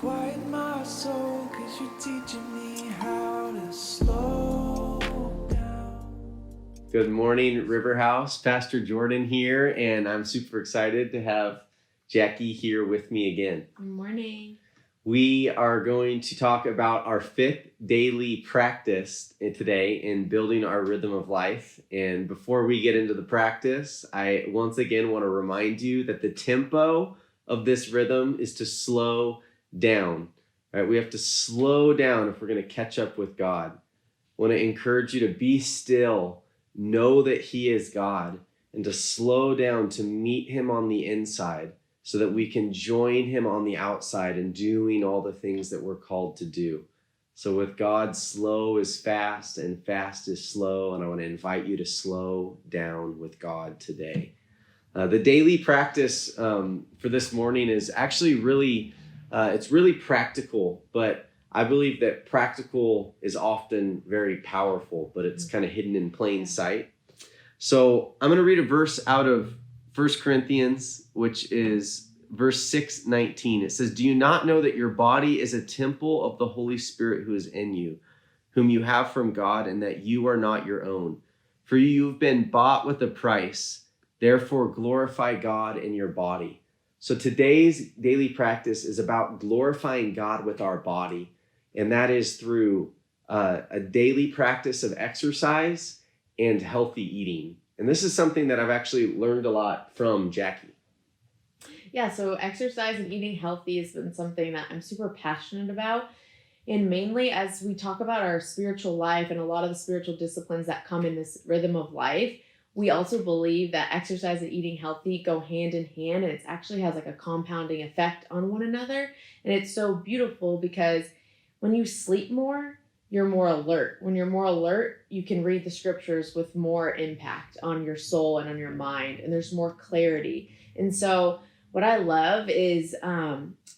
quiet my soul, 'cause you're teaching me how to slow down. Good morning, River House. Pastor Jordan here, and I'm super excited to have Jackie here with me again. Good morning. We are going to talk about our fifth daily practice today in building our rhythm of life. And before we get into the practice, I once again want to remind you that the tempo of this rhythm is to slow down. Right? We have to slow down if we're going to catch up with God. I want to encourage you to be still, know that He is God, and to slow down to meet Him on the inside so that we can join Him on the outside in doing all the things that we're called to do. So with God, slow is fast and fast is slow, and I want to invite you to slow down with God today. The daily practice for this morning is actually really practical, but I believe that practical is often very powerful, but it's kind of hidden in plain sight. So I'm going to read a verse out of 1 Corinthians, which is verse 6:19. It says, "Do you not know that your body is a temple of the Holy Spirit who is in you, whom you have from God, and that you are not your own? For you've been bought with a price. Therefore glorify God in your body." So today's daily practice is about glorifying God with our body, and that is through a daily practice of exercise and healthy eating. And this is something that I've actually learned a lot from Jackie. Yeah, so exercise and eating healthy has been something that I'm super passionate about. And mainly as we talk about our spiritual life and a lot of the spiritual disciplines that come in this rhythm of life, we also believe that exercise and eating healthy go hand in hand, and it actually has like a compounding effect on one another. And it's so beautiful because when you sleep more, you're more alert. When you're more alert, you can read the scriptures with more impact on your soul and on your mind, and there's more clarity. And so what I love is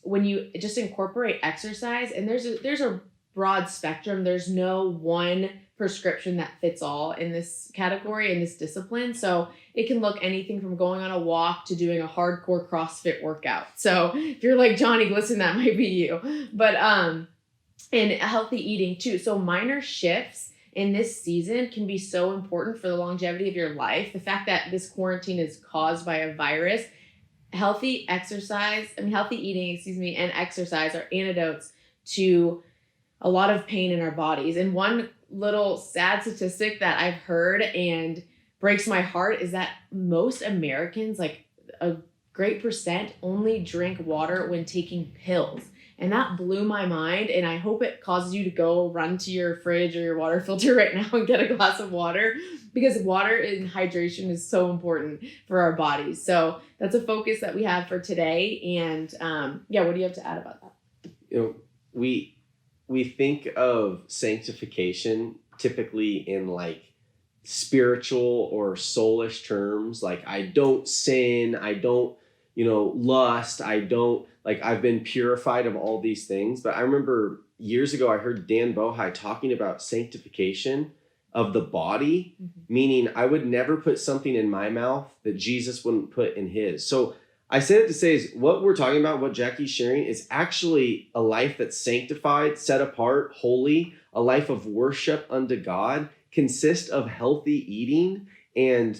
when you just incorporate exercise, and there's a broad spectrum. There's no one prescription that fits all in this category, in this discipline. So it can look anything from going on a walk to doing a hardcore CrossFit workout. So if you're like Johnny Glisson, that might be you. But and healthy eating too. So minor shifts in this season can be so important for the longevity of your life. The fact that this quarantine is caused by a virus, healthy eating, and exercise are antidotes to a lot of pain in our bodies. And one little sad statistic that I've heard and breaks my heart is that most Americans, like a great percent, only drink water when taking pills. And that blew my mind. And I hope it causes you to go run to your fridge or your water filter right now and get a glass of water, because water and hydration is so important for our bodies. So that's a focus that we have for today. And what do you have to add about that? We think of sanctification typically in like spiritual or soulish terms, like I don't sin, I don't, lust, I've been purified of all these things. But I remember years ago, I heard Dan Bohai talking about sanctification of the body, meaning I would never put something in my mouth that Jesus wouldn't put in his. So I said it to say is what we're talking about, what Jackie's sharing, is actually a life that's sanctified, set apart, holy, a life of worship unto God, consists of healthy eating and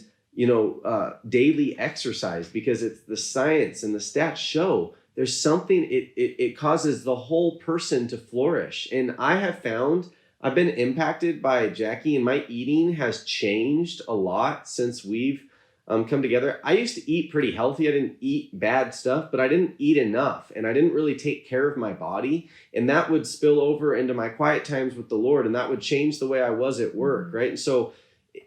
daily exercise, because it's the science and the stats show there's something, it causes the whole person to flourish. And I have found I've been impacted by Jackie, and my eating has changed a lot since we've come together. I used to eat pretty healthy. I didn't eat bad stuff, but I didn't eat enough, and I didn't really take care of my body. And that would spill over into my quiet times with the Lord, and that would change the way I was at work, right? And so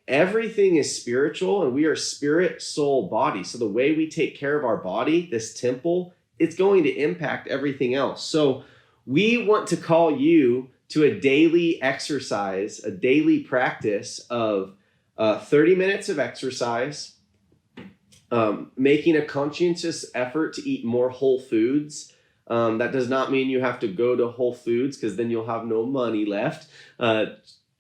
everything is spiritual, and we are spirit, soul, body. So the way we take care of our body, this temple, it's going to impact everything else. So we want to call you to a daily exercise, a daily practice of 30 minutes of exercise, making a conscientious effort to eat more whole foods. That does not mean you have to go to Whole Foods, because then you'll have no money left.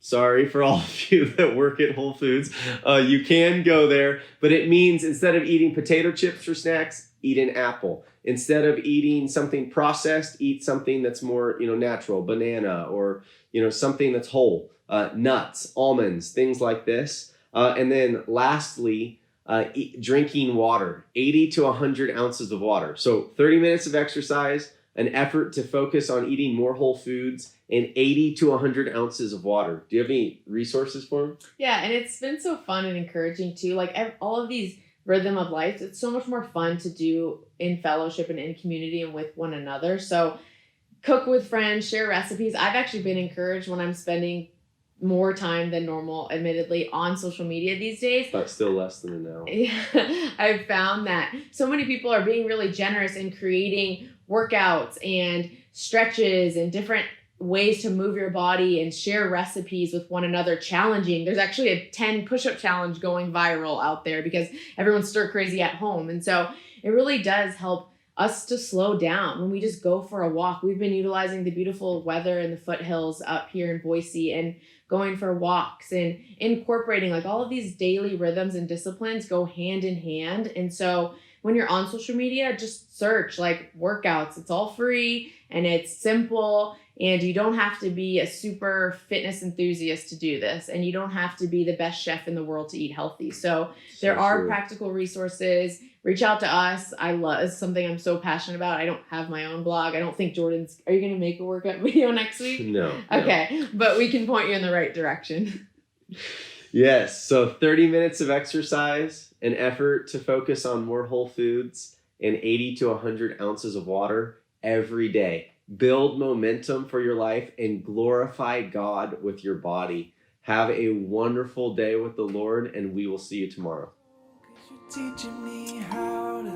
Sorry for all of you that work at Whole Foods. You can go there, but it means instead of eating potato chips for snacks, eat an apple. Instead of eating something processed, eat something that's more, natural, banana, or, something that's whole, nuts, almonds, things like this. And then lastly, drinking water, 80 to 100 ounces of water. So 30 minutes of exercise, an effort to focus on eating more whole foods, and 80 to 100 ounces of water. Do you have any resources for them? Yeah, and it's been so fun and encouraging too. Like all of these rhythm of life, it's so much more fun to do in fellowship and in community and with one another. So cook with friends, share recipes. I've actually been encouraged when I'm spending more time than normal, admittedly, on social media these days. But still less than an hour. Yeah, I've found that so many people are being really generous in creating workouts and stretches and different ways to move your body and share recipes with one another, challenging. There's actually a 10 push-up challenge going viral out there because everyone's stir crazy at home. And so it really does help us to slow down when we just go for a walk. We've been utilizing the beautiful weather in the foothills up here in Boise and going for walks and incorporating, like, all of these daily rhythms and disciplines go hand in hand. And so when you're on social media, just search like workouts. It's all free and it's simple, and you don't have to be a super fitness enthusiast to do this, and you don't have to be the best chef in the world to eat healthy. So there are practical resources. Reach out to us. It's something I'm so passionate about. I don't have my own blog. I don't think Jordan's. Are you going to make a workout video next week? No. Okay, but we can point you in the right direction. Yes. So 30 minutes of exercise, an effort to focus on more whole foods, and 80 to 100 ounces of water every day. Build momentum for your life and glorify God with your body. Have a wonderful day with the Lord, and we will see you tomorrow. 'Cause you're teaching me how to